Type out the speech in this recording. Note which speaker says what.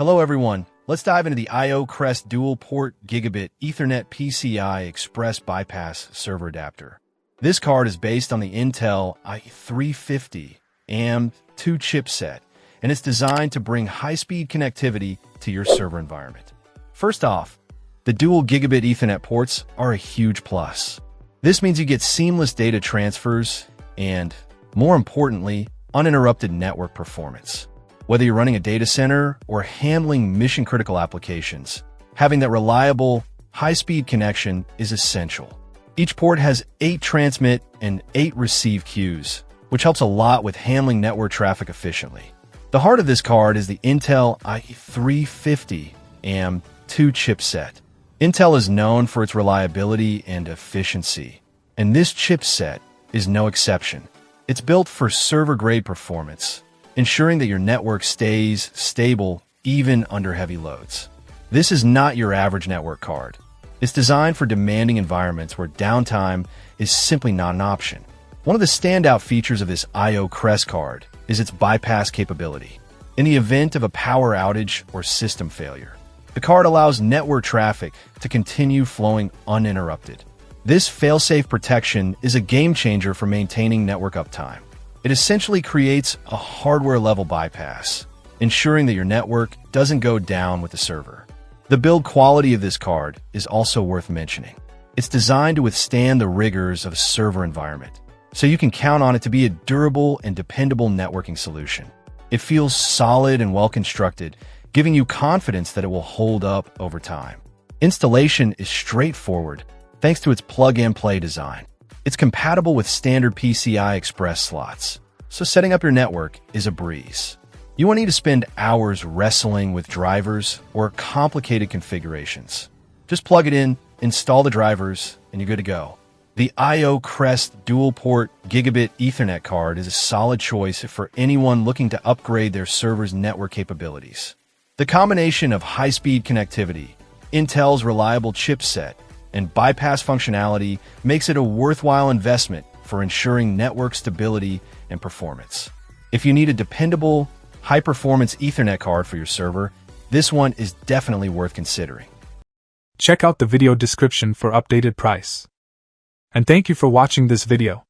Speaker 1: Hello everyone, let's dive into the CREST dual-port Gigabit Ethernet PCI Express Bypass Server Adapter. This card is based on the Intel i350 AM2 chipset, and it's designed to bring high-speed connectivity to your server environment. First off, the dual Gigabit Ethernet ports are a huge plus. This means you get seamless data transfers and, more importantly, uninterrupted network performance. Whether you're running a data center or handling mission-critical applications, having that reliable, high-speed connection is essential. Each port has 8 transmit and 8 receive queues, which helps a lot with handling network traffic efficiently. The heart of this card is the Intel i350 AM2 chipset. Intel is known for its reliability and efficiency, and this chipset is no exception. It's built for server-grade performance, ensuring that your network stays stable even under heavy loads. This is not your average network card. It's designed for demanding environments where downtime is simply not an option. One of the standout features of this CREST card is its bypass capability. In the event of a power outage or system failure, the card allows network traffic to continue flowing uninterrupted. This fail-safe protection is a game-changer for maintaining network uptime. It essentially creates a hardware-level bypass, ensuring that your network doesn't go down with the server. The build quality of this card is also worth mentioning. It's designed to withstand the rigors of a server environment, so you can count on it to be a durable and dependable networking solution. It feels solid and well-constructed, giving you confidence that it will hold up over time. Installation is straightforward thanks to its plug-and-play design. It's compatible with standard PCI Express slots, so setting up your network is a breeze. You won't need to spend hours wrestling with drivers or complicated configurations. Just plug it in, install the drivers, and you're good to go. The CREST dual-port Gigabit Ethernet card is a solid choice for anyone looking to upgrade their server's network capabilities. The combination of high-speed connectivity, Intel's reliable chipset, and bypass functionality makes it a worthwhile investment for ensuring network stability and performance. If you need a dependable, high-performance Ethernet card for your server, this one is definitely worth considering.
Speaker 2: Check out the video description for updated price. And thank you for watching this video.